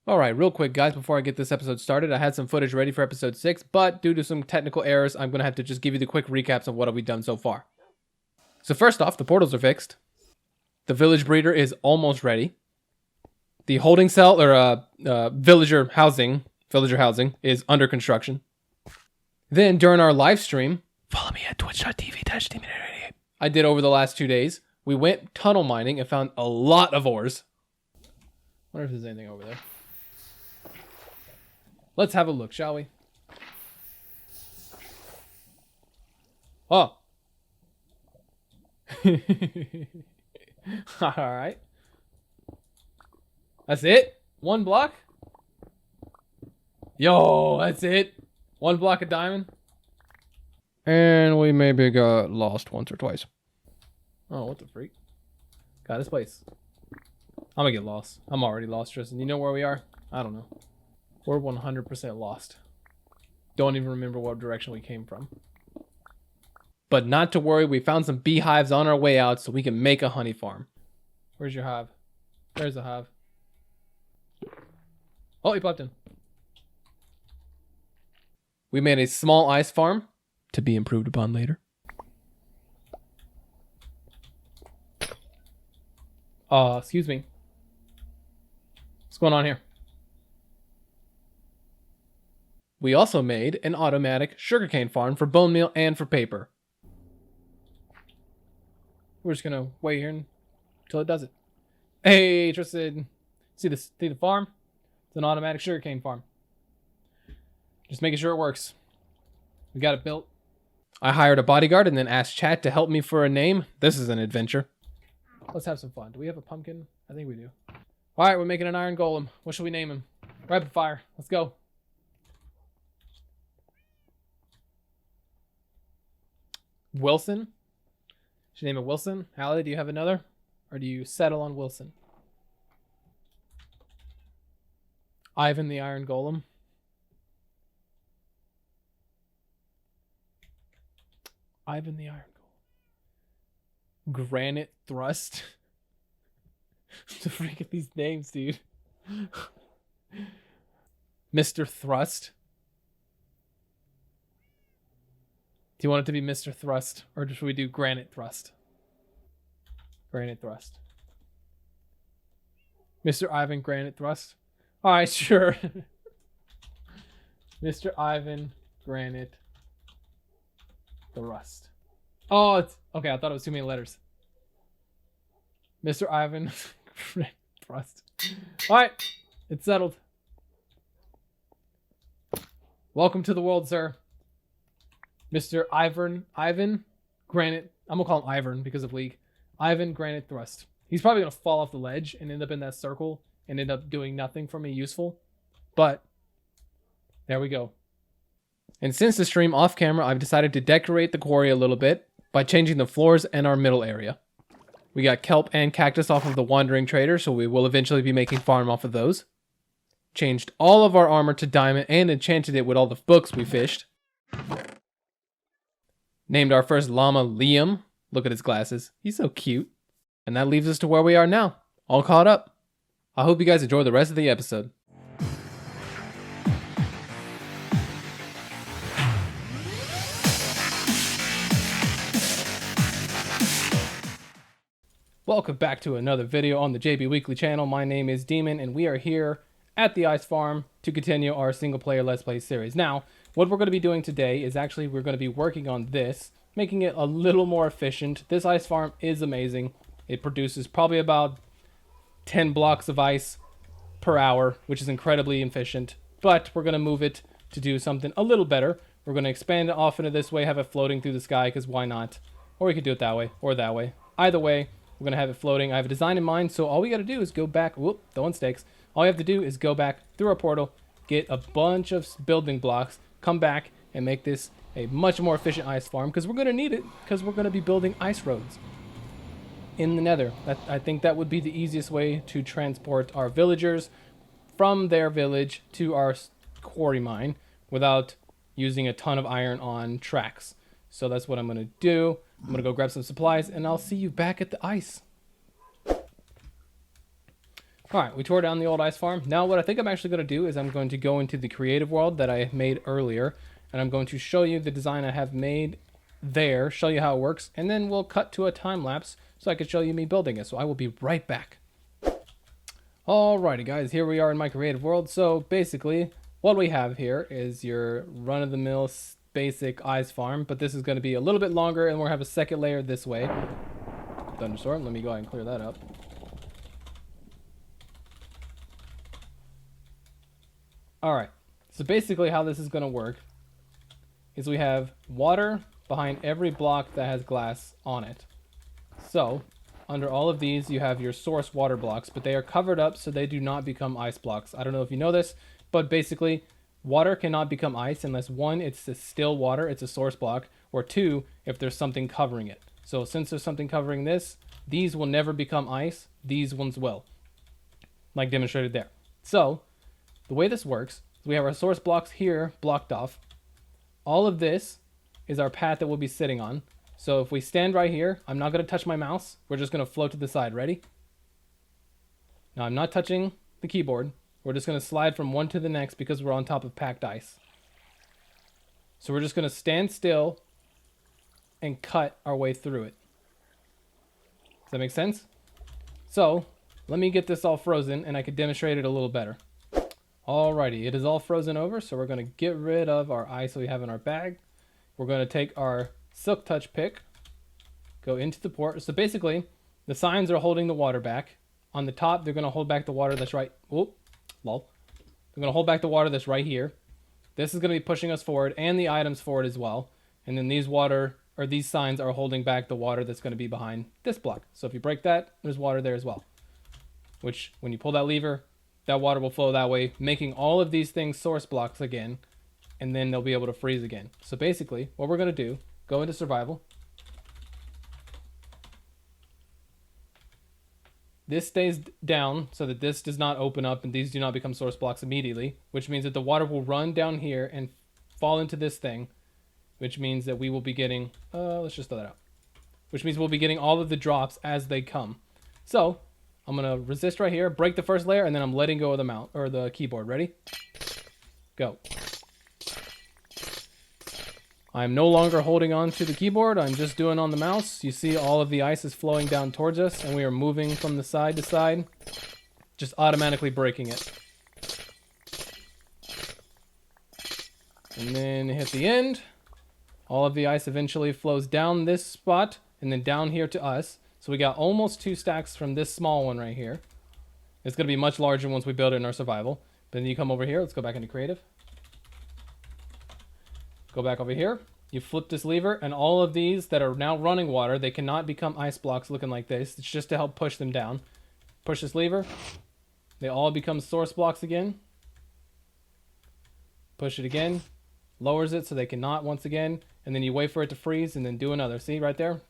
All right, real quick, guys, before I get this episode started, I had some footage ready for episode 6, but due to some technical errors, I'm going to have to just give you the quick recaps of what have we done so far. So first off, the portals are fixed. The village breeder is almost ready. The holding cell, or villager housing is under construction. Then, during our live stream, follow me at twitch.tv/demon88. I did over the last 2 days. We went tunnel mining and found a lot of ores. Wonder if there's anything over there. Let's have a look, shall we? Oh. Alright. That's it? One block? Yo, that's it? One block of diamond? And we maybe got lost once or twice. Oh, what the freak? Got this place. I'm gonna get lost. I'm already lost, Tristan. You know where we are? I don't know. We're 100% lost. Don't even remember what direction we came from. But not to worry, we found some beehives on our way out so we can make a honey farm. Where's your hive? There's the hive. Oh, he popped in. We made a small ice farm to be improved upon later. Excuse me. What's going on here? We also made an automatic sugarcane farm for bone meal and for paper. We're just gonna wait here until it does it. Hey, Tristan. See the farm? It's an automatic sugarcane farm. Just making sure it works. We got it built. I hired a bodyguard and then asked chat to help me for a name. This is an adventure. Let's have some fun. Do we have a pumpkin? I think we do. All right, we're making an iron golem. What should we name him? Rapid fire. Let's go. Wilson? Should name it Wilson? Hallie, do you have another? Or do you settle on Wilson? Ivan the Iron Golem. Ivan the Iron Golem. Granite Thrust. The freak of these names, dude. Mr. Thrust. Do you want it to be Mr. Thrust, or should we do Granite Thrust? Granite Thrust. Mr. Ivan Granite Thrust. All right, sure. Mr. Ivan Granite Thrust. Oh, it's okay. I thought it was too many letters. Mr. Ivan Granite Thrust. All right, it's settled. Welcome to the world, sir. Mr. Ivan Granite. I'm gonna call him Ivan because of League. Ivan Granite Thrust. He's probably gonna fall off the ledge and end up in that circle and end up doing nothing for me useful. But there we go. And since the stream off camera, I've decided to decorate the quarry a little bit by changing the floors and our middle area. We got kelp and cactus off of the wandering trader, so we will eventually be making farm off of those. Changed all of our armor to diamond and enchanted it with all the books we fished. Named our first llama Liam. Look at his glasses. He's so cute. And that leaves us to where we are now. All caught up. I hope you guys enjoy the rest of the episode. Welcome back to another video on the JB Weekly channel. My name is Demon and we are here at the ice farm to continue our single player Let's Play series. Now, what we're going to be doing today is actually we're going to be working on this, making it a little more efficient. This ice farm is amazing. It produces probably about 10 blocks of ice per hour, which is incredibly efficient. But we're going to move it to do something a little better. We're going to expand it off into this way, have it floating through the sky, because why not? Or we could do it that way, or that way. Either way, we're going to have it floating. I have a design in mind, so all we got to do is go back. Whoop, throwing stakes. All you have to do is go back through our portal, get a bunch of building blocks, come back and make this a much more efficient ice farm, because we're going to need it, because we're going to be building ice roads in the nether. I think that would be the easiest way to transport our villagers from their village to our quarry mine without using a ton of iron on tracks. So that's what I'm going to do. I'm going to go grab some supplies and I'll see you back at the ice. All right, we tore down the old ice farm. Now what I think I'm actually going to do is I'm going to go into the creative world that I made earlier, and I'm going to show you the design I have made there, show you how it works, and then we'll cut to a time lapse so I can show you me building it. So I will be right back. Alrighty guys, here we are in my creative world. So basically what we have here is your run-of-the-mill basic ice farm, but this is going to be a little bit longer, and we'll have a second layer this way. Thunderstorm, let me go ahead and clear that up. Alright, so basically how this is going to work is we have water behind every block that has glass on it. So under all of these you have your source water blocks, but they are covered up so they do not become ice blocks. I don't know if you know this, but basically water cannot become ice unless one, it's a still water, it's a source block, or two, if there's something covering it. So since there's something covering this, these will never become ice, these ones will, like demonstrated there. So the way this works is we have our source blocks here blocked off. All of this is our path that we'll be sitting on. So if we stand right here, I'm not going to touch my mouse. We're just going to float to the side. Ready? Now I'm not touching the keyboard. We're just going to slide from one to the next because we're on top of packed ice. So we're just going to stand still and cut our way through it. Does that make sense? So let me get this all frozen and I can demonstrate it a little better. Alrighty, it is all frozen over, so we're going to get rid of our ice that we have in our bag. We're going to take our Silk Touch pick, go into the port. So basically, the signs are holding the water back. On the top, they're going to hold back the water that's right... Whoop, lol. They're going to hold back the water that's right here. This is going to be pushing us forward and the items forward as well. And then these signs are holding back the water that's going to be behind this block. So if you break that, there's water there as well. Which, when you pull that lever, that water will flow that way, making all of these things source blocks again, and then they'll be able to freeze again. So basically, what we're going to do, go into survival. This stays down so that this does not open up and these do not become source blocks immediately, which means that the water will run down here and fall into this thing, which means that we will be getting, let's just throw that out, which means we'll be getting all of the drops as they come. So I'm going to resist right here, break the first layer, and then I'm letting go of the mount or the keyboard. Ready? Go. I'm no longer holding on to the keyboard. I'm just doing on the mouse. You see all of the ice is flowing down towards us, and we are moving from the side to side, just automatically breaking it. And then hit the end. All of the ice eventually flows down this spot and then down here to us. So we got almost 2 stacks from this small one right here. It's going to be much larger once we build it in our survival. But then you come over here. Let's go back into creative. Go back over here. You flip this lever, and all of these that are now running water, they cannot become ice blocks looking like this. It's just to help push them down. Push this lever. They all become source blocks again. Push it again. Lowers it so they cannot once again. And then you wait for it to freeze and then do another. See right there?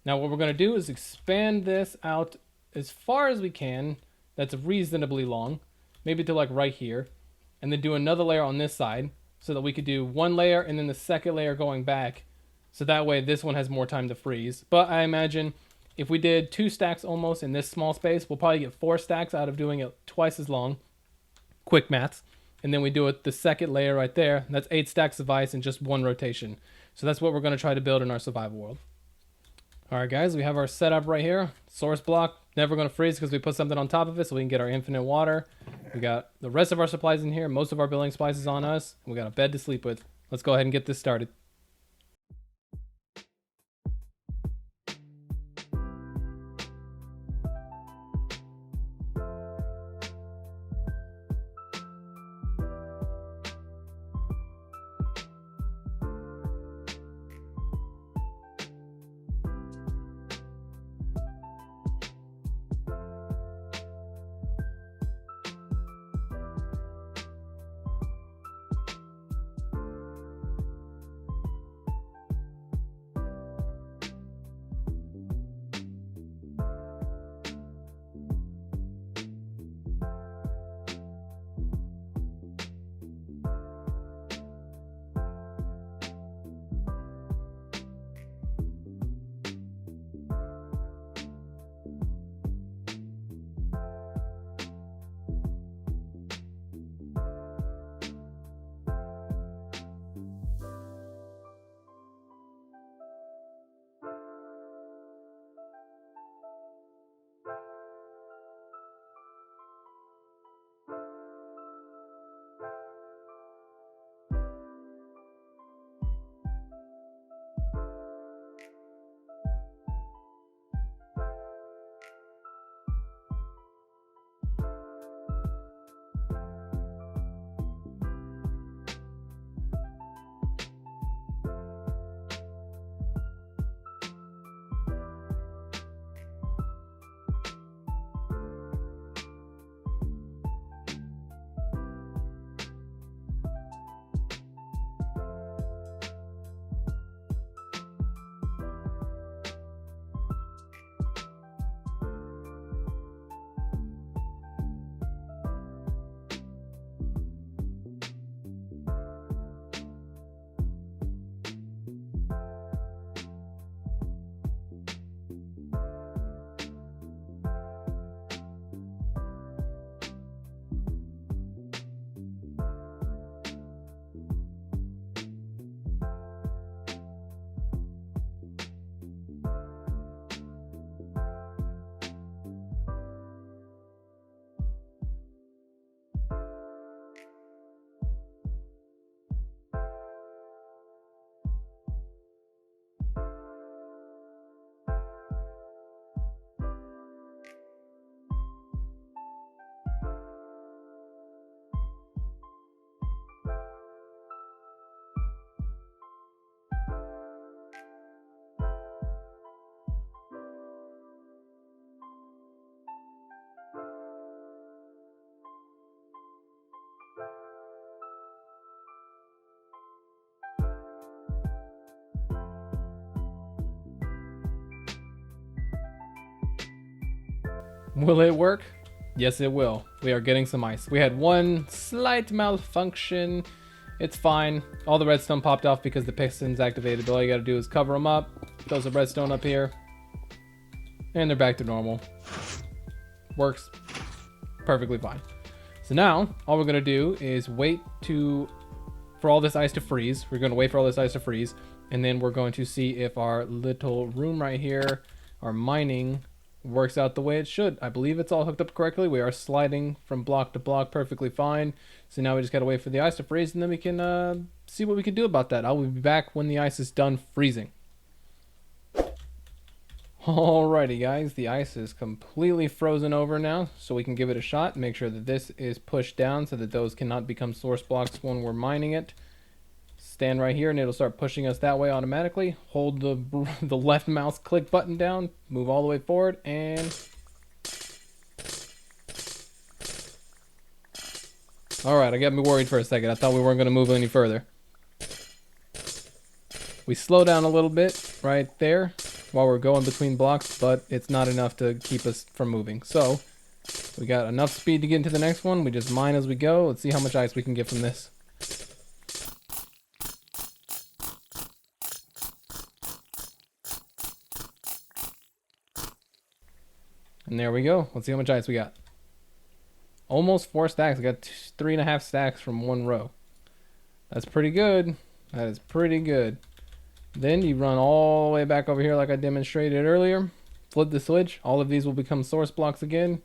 Now what we're going to do is expand this out as far as we can. That's reasonably long. Maybe to like right here. And then do another layer on this side so that we could do one layer and then the second layer going back. So that way this one has more time to freeze. But I imagine if we did 2 stacks almost in this small space, we'll probably get 4 stacks out of doing it twice as long. Quick maths. And then we do it the second layer right there. That's 8 stacks of ice in just one rotation. So that's what we're going to try to build in our survival world. Alright guys, we have our setup right here. Source block, never going to freeze because we put something on top of it so we can get our infinite water. We got the rest of our supplies in here. Most of our building supplies is on us. We got a bed to sleep with. Let's go ahead and get this started. Will it work? Yes, it will. We are getting some ice. We had one slight malfunction. It's fine. All the redstone popped off because the piston's activated, but all you gotta do is cover them up, throw some redstone up here, and they're back to normal. Works perfectly fine. So now, all we're gonna do is wait for all this ice to freeze. We're gonna wait for all this ice to freeze, and then we're going to see if our little room right here, our mining, works out the way it should. I believe it's all hooked up correctly. We are sliding from block to block perfectly fine. So now we just gotta wait for the ice to freeze, and then we can see what we can do about that. I will be back when the ice is done freezing. Alrighty guys, the ice is completely frozen over now, so we can give it a shot. Make sure that this is pushed down so that those cannot become source blocks when we're mining it. Stand right here and it'll start pushing us that way automatically. Hold the left mouse click button down, move all the way forward, and alright, I got me worried for a second. I thought we weren't going to move any further. We slow down a little bit right there while we're going between blocks, but it's not enough to keep us from moving. So we got enough speed to get into the next one. We just mine as we go. Let's see how much ice we can get from this. And there we go. Let's see how much ice we got. Almost 4 stacks. I got 3.5 stacks from one row. That's pretty good. That is pretty good. Then you run all the way back over here like I demonstrated earlier. Flip the switch. All of these will become source blocks again.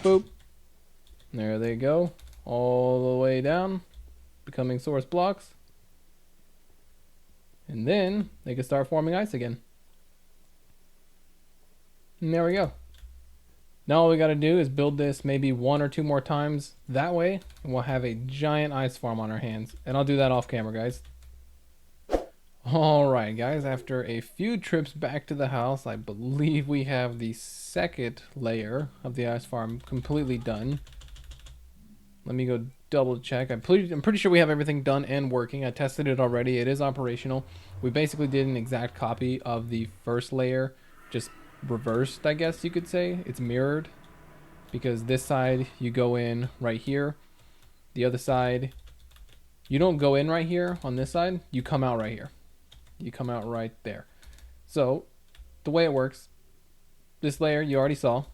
Boop. There they go. All the way down. Becoming source blocks. And then they can start forming ice again. And there we go. Now all we got to do is build this maybe 1 or 2 more times that way, and we'll have a giant ice farm on our hands. And I'll do that off camera, guys. Alright guys, after a few trips back to the house, I believe we have the second layer of the ice farm completely done. Let me go double check. I'm pretty sure we have everything done and working. I tested it already. It is operational. We basically did an exact copy of the first layer, just reversed, I guess you could say. It's mirrored, because this side you go in right here. The other side, you don't go in right here on this side. You come out right here. You come out right there. So the way it works, this layer you already saw.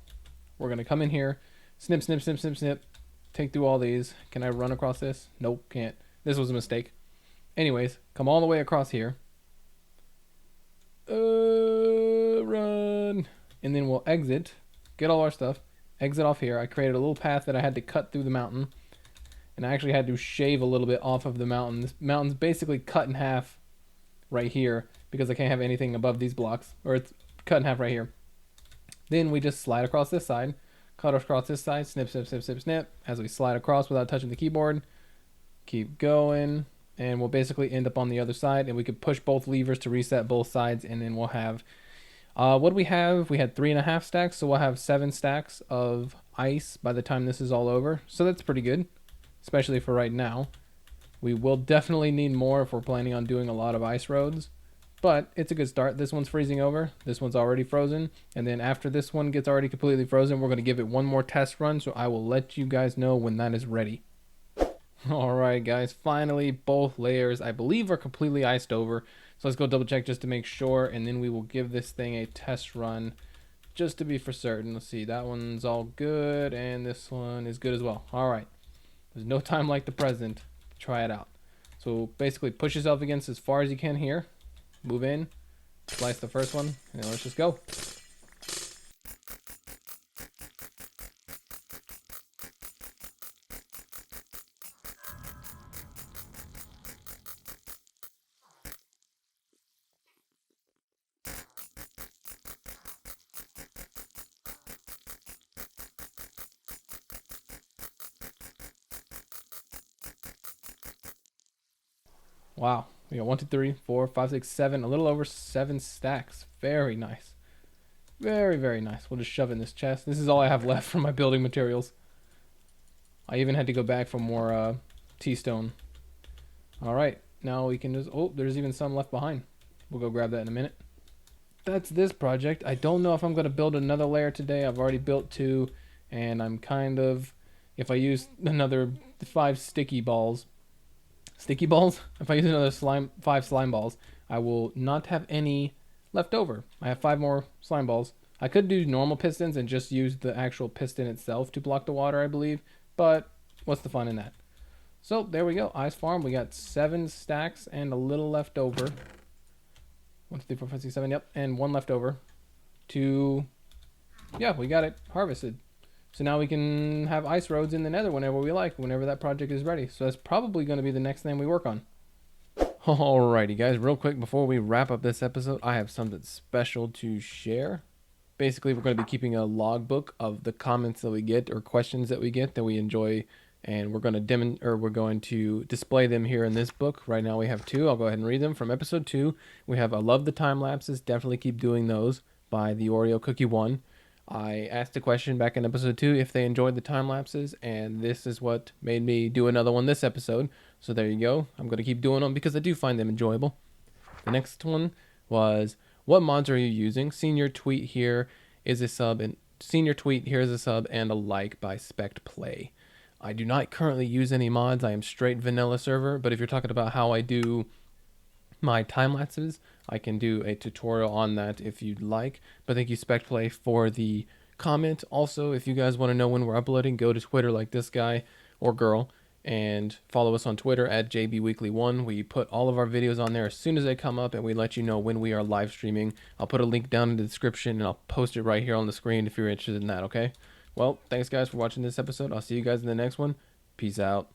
We're gonna come in here, snip, snip, snip, snip, snip, take through all these. Can I run across this? Nope, can't. This was a mistake. Anyways, come all the way across here. Run. And then we'll exit, get all our stuff, exit off here. I created a little path that I had to cut through the mountain, and I actually had to shave a little bit off of the mountain. This mountain's basically cut in half right here because I can't have anything above these blocks, or it's cut in half right here. Then we just slide across this side, cut across this side, snip, snip, snip, snip, snip, as we slide across without touching the keyboard. Keep going, and we'll basically end up on the other side, and we could push both levers to reset both sides, and then we'll have what do we have? We had 3.5 stacks, so we'll have 7 stacks of ice by the time this is all over. So that's pretty good, especially for right now. We will definitely need more if we're planning on doing a lot of ice roads, but it's a good start. This one's freezing over. This one's already frozen. And then after this one gets already completely frozen, we're going to give it one more test run. So I will let you guys know when that is ready. All right, guys, finally, both layers, I believe, are completely iced over. So let's go double check just to make sure. And then we will give this thing a test run just to be for certain. Let's see, that one's all good. And this one is good as well. All right. There's no time like the present. Try it out. So basically push yourself against as far as you can here, move in, slice the first one, and let's just go. Wow, we got 1, 2, 3, 4, 5, 6, 7, a little over 7 stacks. Very nice. Very, very nice. We'll just shove it in this chest. This is all I have left from my building materials. I even had to go back for more T-stone. All right, now we can just, oh, there's even some left behind. We'll go grab that in a minute. that's this project. I don't know if I'm going to build another layer today. I've already built 2, and I'm kind of, if I use another 5 sticky balls, if I use another 5 slime balls, I will not have any left over. I have 5 more slime balls. I could do normal pistons and just use the actual piston itself to block the water, I believe, but what's the fun in that? So there we go, Ice Farm. We got 7 stacks and a little left over. 1, 2, 3, 4, 5, 6, 7, yep, and 1 left over. Yeah, we got it harvested. So now we can have ice roads in the nether whenever we like, whenever that project is ready. So that's probably going to be the next thing we work on. Alrighty guys, real quick before we wrap up this episode, I have something special to share. Basically, we're going to be keeping a logbook of the comments that we get or questions that we get that we enjoy, and we're going to display them here in this book. Right now we have 2. I'll go ahead and read them. From episode 2, we have I love the time lapses. Definitely keep doing those, by the Oreo Cookie 1. I asked a question back in episode 2 if they enjoyed the time lapses, and this is what made me do another one this episode. So there you go. I'm going to keep doing them because I do find them enjoyable. The next one was, what mods are you using? Senior tweet here is a sub, and senior tweet here is a sub and a like by Spect Play. I do not currently use any mods. I am straight vanilla server, but if you're talking about how I do my time lapses, I can do a tutorial on that if you'd like. But thank you, Spect Play, for the comment. Also, if you guys want to know when we're uploading, go to Twitter like this guy or girl and follow us on Twitter at Jbweekly1. We put all of our videos on there as soon as they come up, and we let you know when we are live streaming. I'll put a link down in the description, and I'll post it right here on the screen if you're interested in that, okay? Well, thanks guys for watching this episode. I'll see you guys in the next one. Peace out.